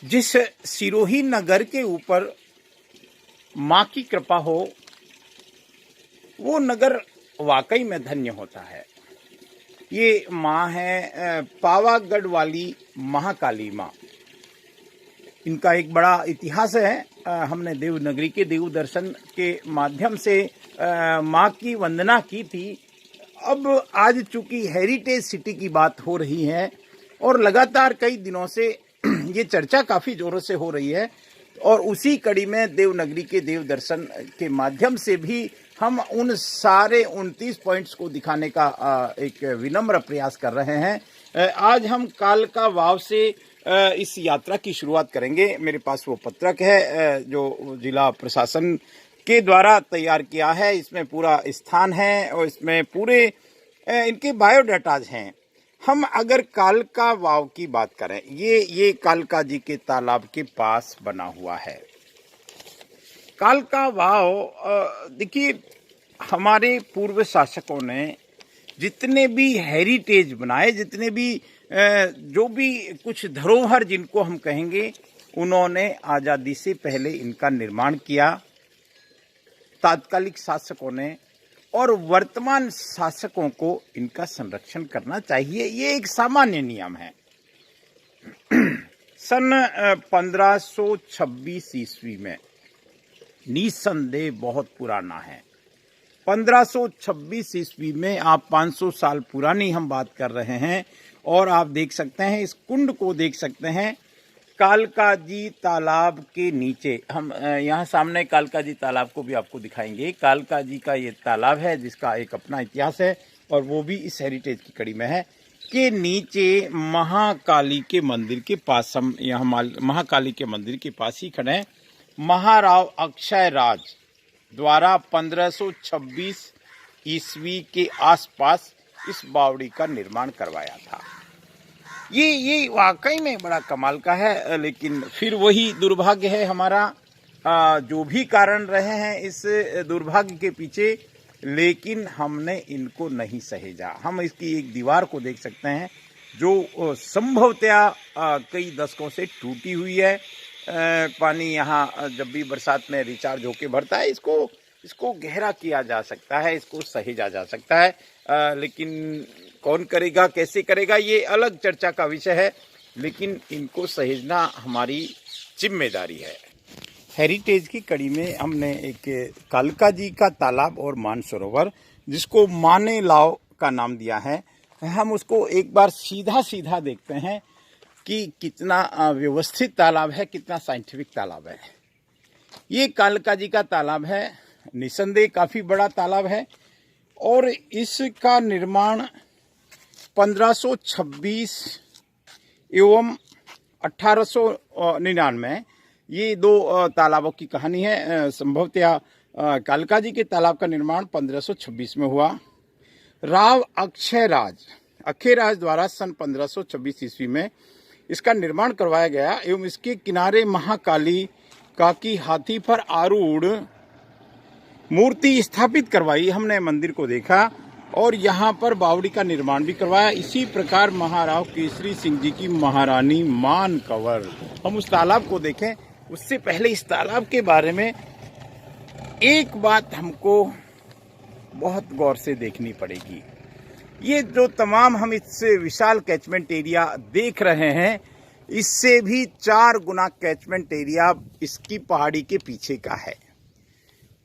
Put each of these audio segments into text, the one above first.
जिस सिरोही नगर के ऊपर माँ की कृपा हो वो नगर वाकई में धन्य होता है। ये माँ है पावागढ़ वाली महाकाली माँ। इनका एक बड़ा इतिहास है। हमने देवनगरी के देव दर्शन के माध्यम से माँ की वंदना की थी। अब आज चूंकि हेरिटेज सिटी की बात हो रही है और लगातार कई दिनों से ये चर्चा काफी जोरों से हो रही है और उसी कड़ी में देवनगरी के देव दर्शन के माध्यम से भी हम उन सारे 29 पॉइंट्स को दिखाने का एक विनम्र प्रयास कर रहे हैं। आज हम कालका वाव से इस यात्रा की शुरुआत करेंगे। मेरे पास वो पत्रक है जो जिला प्रशासन के द्वारा तैयार किया है। इसमें पूरा स्थान है और इसमें पूरे इनके बायोडाटाज हैं। हम अगर कालका वाव की बात करें, ये कालका जी के तालाब के पास बना हुआ है। कालका वाव देखिए, हमारे पूर्व शासकों ने जितने भी हेरिटेज बनाए, जितने भी जो भी कुछ धरोहर जिनको हम कहेंगे, उन्होंने आज़ादी से पहले इनका निर्माण किया। तात्कालिक शासकों ने और वर्तमान शासकों को इनका संरक्षण करना चाहिए, ये एक सामान्य नियम है। सन 1526 ईस्वी में, निसंदेह बहुत पुराना है, 1526 ईस्वी में आप 500 साल पुरानी हम बात कर रहे हैं। और आप देख सकते हैं, इस कुंड को देख सकते हैं, कालका जी तालाब के नीचे। हम यहाँ सामने कालका जी तालाब को भी आपको दिखाएंगे। कालका जी का ये तालाब है जिसका एक अपना इतिहास है और वो भी इस हेरिटेज की कड़ी में है। के नीचे महाकाली के मंदिर के पास, हम यहाँ महाकाली के मंदिर के पास ही खड़े हैं। महाराव अक्षय राज द्वारा 1526 ईस्वी के आसपास इस बावड़ी का निर्माण करवाया था। ये वाकई में बड़ा कमाल का है। लेकिन फिर वही दुर्भाग्य है हमारा, जो भी कारण रहे हैं इस दुर्भाग्य के पीछे, लेकिन हमने इनको नहीं सहेजा। हम इसकी एक दीवार को देख सकते हैं जो संभवतया कई दशकों से टूटी हुई है। पानी यहाँ जब भी बरसात में रिचार्ज होके भरता है, इसको गहरा किया जा सकता है, इसको सहेजा जा सकता है। लेकिन कौन करेगा, कैसे करेगा, ये अलग चर्चा का विषय है, लेकिन इनको सहेजना हमारी जिम्मेदारी है। हेरिटेज की कड़ी में हमने एक कालका जी का तालाब और मानसरोवर, जिसको माने लाव का नाम दिया है, हम उसको एक बार सीधा सीधा देखते हैं कि कितना व्यवस्थित तालाब है, कितना साइंटिफिक तालाब है। ये कालका जी का तालाब है, निसंदेह काफ़ी बड़ा तालाब है और इसका निर्माण 1526 एवं 1899, ये दो तालाबों की कहानी है। संभवतया कालका जी के तालाब का निर्माण 1526 में हुआ। राव अक्षयराज द्वारा सन 1526 ईस्वी में इसका निर्माण करवाया गया एवं इसके किनारे महाकाली का की हाथी पर आरूढ़ मूर्ति स्थापित करवाई। हमने मंदिर को देखा और यहाँ पर बावड़ी का निर्माण भी करवाया। इसी प्रकार महाराव केसरी सिंह जी की महारानी मानकवर। हम उस तालाब को देखें, उससे पहले इस तालाब के बारे में एक बात हमको बहुत गौर से देखनी पड़ेगी। ये जो तमाम हम इस विशाल कैचमेंट एरिया देख रहे हैं, इससे भी 4 गुना कैचमेंट एरिया इसकी पहाड़ी के पीछे का है।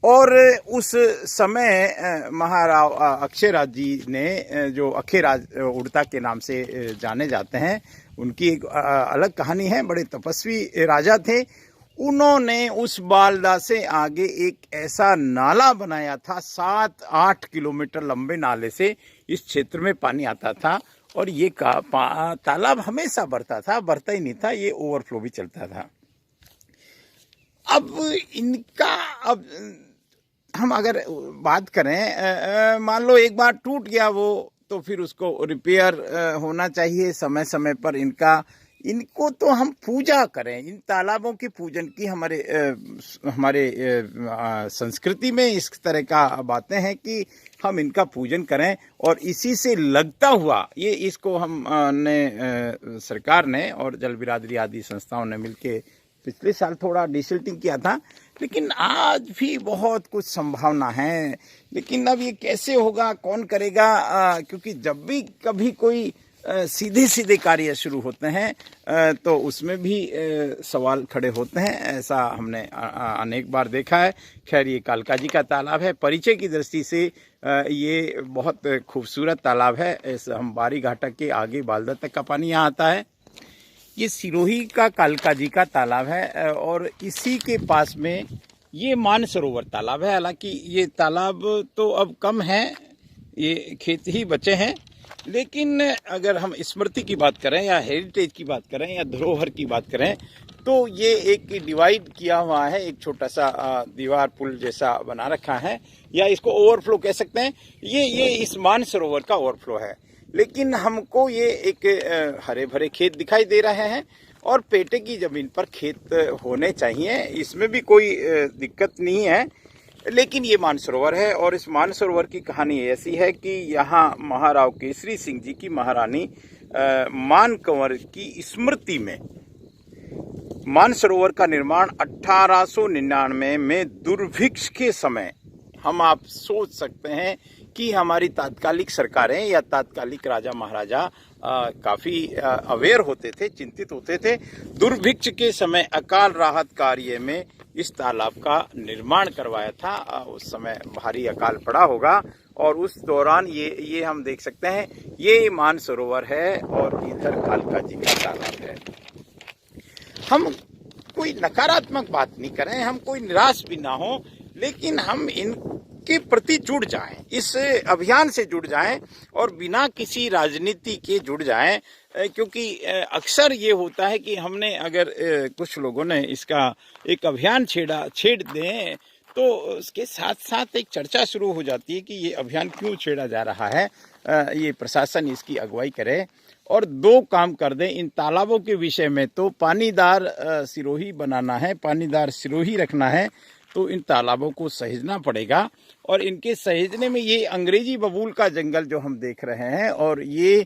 और उस समय महाराव अक्षयराज जी ने, जो अक्षयराज उड़ता के नाम से जाने जाते हैं, उनकी एक अलग कहानी है। बड़े तपस्वी राजा थे। उन्होंने उस बालदा से आगे एक ऐसा नाला बनाया था, 7-8 किलोमीटर लंबे नाले से इस क्षेत्र में पानी आता था और ये तालाब हमेशा भरता ही नहीं था, ये ओवरफ्लो भी चलता था। अब हम अगर बात करें, मान लो एक बार टूट गया वो, तो फिर उसको रिपेयर होना चाहिए समय समय पर। इनका इनको तो हम पूजा करें, इन तालाबों के पूजन की हमारे संस्कृति में इस तरह का बातें हैं कि हम इनका पूजन करें। और इसी से लगता हुआ ये इसको हम सरकार ने और जल बिरादरी आदि संस्थाओं ने मिलके पिछले साल थोड़ा डिसल्टिंग किया था, लेकिन आज भी बहुत कुछ संभावना है। लेकिन अब ये कैसे होगा, कौन करेगा, क्योंकि जब भी कभी कोई सीधे सीधे कार्य शुरू होते हैं तो उसमें भी सवाल खड़े होते हैं। ऐसा हमने अनेक बार देखा है। खैर, ये कालका जी का तालाब है। परिचय की दृष्टि से ये बहुत खूबसूरत तालाब है। इस हम बारी घाटा के आगे बालदा तक का पानी यहाँ आता है। ये सिरोही का कालका जी का तालाब है और इसी के पास में ये मानसरोवर तालाब है। हालांकि ये तालाब तो अब कम है, ये खेत ही बचे हैं, लेकिन अगर हम स्मृति की बात करें या हेरिटेज की बात करें या धरोहर की बात करें तो ये एक डिवाइड किया हुआ है, एक छोटा सा दीवार पुल जैसा बना रखा है, या इसको ओवरफ्लो कह सकते हैं। ये इस मानसरोवर का ओवरफ्लो है। लेकिन हमको ये एक हरे भरे खेत दिखाई दे रहे हैं और पेटे की जमीन पर खेत होने चाहिए, इसमें भी कोई दिक्कत नहीं है। लेकिन ये मानसरोवर है और इस मानसरोवर की कहानी ऐसी है कि यहाँ महाराव केसरी सिंह जी की महारानी मानकंवर की स्मृति में मानसरोवर का निर्माण 1899 में दुर्भिक्ष के समय, हम आप सोच सकते हैं कि हमारी तात्कालिक सरकारें या तात्कालिक राजा महाराजा काफ़ी अवेयर होते थे, चिंतित होते थे। दुर्भिक्ष के समय अकाल राहत कार्य में इस तालाब का निर्माण करवाया था। उस समय भारी अकाल पड़ा होगा और उस दौरान ये हम देख सकते हैं, ये मानसरोवर है और इधर कालका जी का तालाब है। हम कोई नकारात्मक बात नहीं करें, हम कोई निराश भी ना हो, लेकिन हम इनके प्रति जुड़ जाएं, इस अभियान से जुड़ जाएं और बिना किसी राजनीति के जुड़ जाएं। क्योंकि अक्सर ये होता है कि हमने अगर कुछ लोगों ने इसका एक अभियान छेड़ दें तो उसके साथ साथ एक चर्चा शुरू हो जाती है कि ये अभियान क्यों छेड़ा जा रहा है। ये प्रशासन इसकी अगुवाई करे और दो काम कर दें इन तालाबों के विषय में। तो पानीदार सिरोही बनाना है, पानीदार सिरोही रखना है, तो इन तालाबों को सहेजना पड़ेगा। और इनके सहेजने में ये अंग्रेजी बबूल का जंगल जो हम देख रहे हैं और ये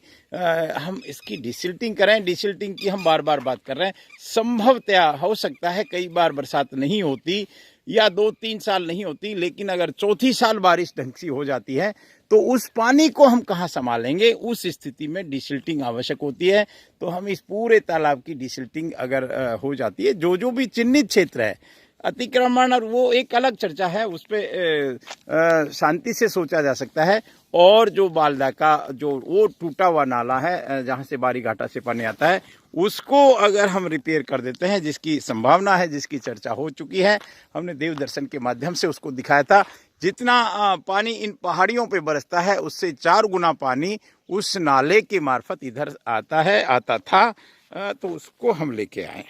हम इसकी डिसिल्टिंग करें, डिसिल्टिंग की हम बार बार बात कर रहे हैं। संभवतया हो सकता है कई बार बरसात नहीं होती या 2-3 साल नहीं होती, लेकिन अगर चौथी साल बारिश ढंग से हो जाती है तो उस पानी को हम कहाँ संभालेंगे। उस स्थिति में डिसिल्टिंग आवश्यक होती है। तो हम इस पूरे तालाब की डिसिल्टिंग अगर हो जाती है, जो भी चिन्हित क्षेत्र है, अतिक्रमण और वो एक अलग चर्चा है, उस पर शांति से सोचा जा सकता है। और जो बालदा का जो वो टूटा हुआ नाला है जहाँ से बारी घाटा से पानी आता है, उसको अगर हम रिपेयर कर देते हैं, जिसकी संभावना है, जिसकी चर्चा हो चुकी है, हमने देव दर्शन के माध्यम से उसको दिखाया था। जितना पानी इन पहाड़ियों पे बरसता है उससे 4 गुना पानी उस नाले के मार्फत इधर आता था, तो उसको हम लेके आए।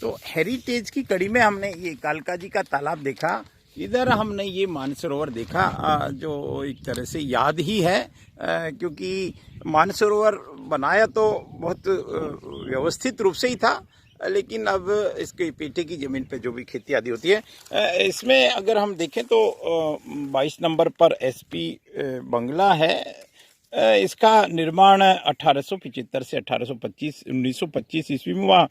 तो हेरिटेज की कड़ी में हमने ये कालका जी का तालाब देखा, इधर हमने ये मानसरोवर देखा, जो एक तरह से याद ही है, क्योंकि मानसरोवर बनाया तो बहुत व्यवस्थित रूप से ही था, लेकिन अब इसके पेटे की ज़मीन पे जो भी खेती आदि होती है, इसमें अगर हम देखें तो 22 नंबर पर एसपी बंगला है। इसका निर्माण 1875 से 1925 ईस्वी में हुआ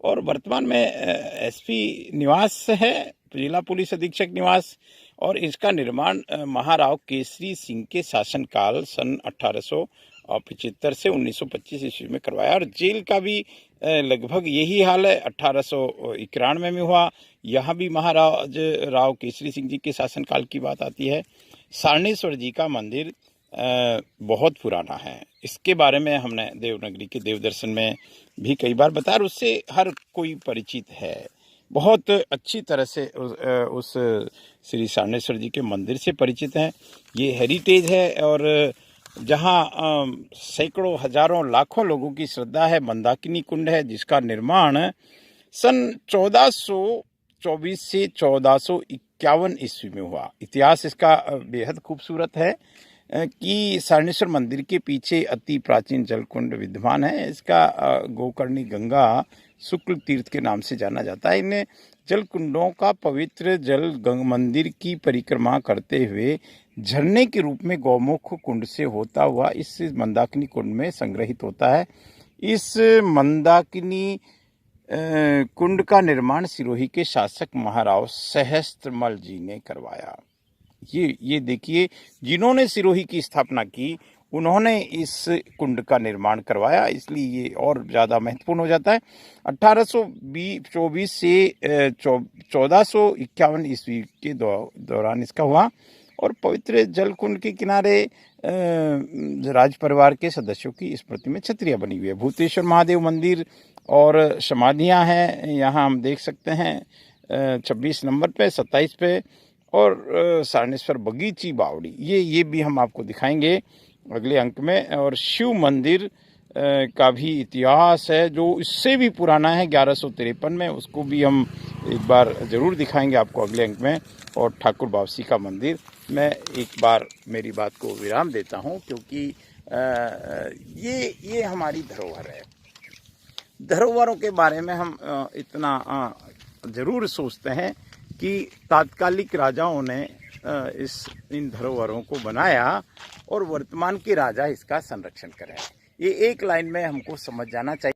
और वर्तमान में एसपी निवास है, जिला पुलिस अधीक्षक निवास। और इसका निर्माण महाराव केसरी सिंह के शासनकाल सन 1875 से 1925 ईस्वी में करवाया। और जेल का भी लगभग यही हाल है, 1891 में हुआ। यहाँ भी महाराज राव केसरी सिंह जी के शासनकाल की बात आती है। सारणेश्वर जी का मंदिर बहुत पुराना है, इसके बारे में हमने देवनगरी के देव दर्शन में भी कई बार बताया, उससे हर कोई परिचित है, बहुत अच्छी तरह से उस श्री सारणेश्वर जी के मंदिर से परिचित हैं। ये हेरिटेज है और जहाँ सैकड़ों हजारों लाखों लोगों की श्रद्धा है। मंदाकिनी कुंड है जिसका निर्माण सन 1424 से 1451 ईस्वी में हुआ। इतिहास इसका बेहद खूबसूरत है। कि सारणेश्वर मंदिर के पीछे अति प्राचीन जलकुंड विद्यमान है। इसका गोकर्णी गंगा शुक्ल तीर्थ के नाम से जाना जाता है। इन जलकुंडों का पवित्र जल मंदिर की परिक्रमा करते हुए झरने के रूप में गौमुख कुंड से होता हुआ इस मंदाकिनी कुंड में संग्रहित होता है। इस मंदाकिनी कुंड का निर्माण सिरोही के शासक महाराव सहस्त्रमल जी ने करवाया। ये देखिए, जिन्होंने सिरोही की स्थापना की उन्होंने इस कुंड का निर्माण करवाया, इसलिए ये और ज़्यादा महत्वपूर्ण हो जाता है। 1824 से 1451 ईस्वी के दौरान इसका हुआ और पवित्र जलकुंड के किनारे राज परिवार के सदस्यों की स्मृति में छतरियाँ बनी हुई है। भूतेश्वर महादेव मंदिर और समाधियाँ हैं, यहाँ हम देख सकते हैं 26 नंबर पे, 27 पे और सारणेश्वर बगीची बावड़ी, ये भी हम आपको दिखाएंगे अगले अंक में। और शिव मंदिर का भी इतिहास है जो इससे भी पुराना है 1153 में, उसको भी हम एक बार ज़रूर दिखाएंगे आपको अगले अंक में। और ठाकुर बावसी का मंदिर, मैं एक बार मेरी बात को विराम देता हूं क्योंकि ये हमारी धरोहर है। धरोहरों के बारे में हम इतना ज़रूर सोचते हैं कि तात्कालिक राजाओं ने इन धरोहरों को बनाया और वर्तमान के राजा इसका संरक्षण करें। ये एक लाइन में हमको समझ जाना चाहिए।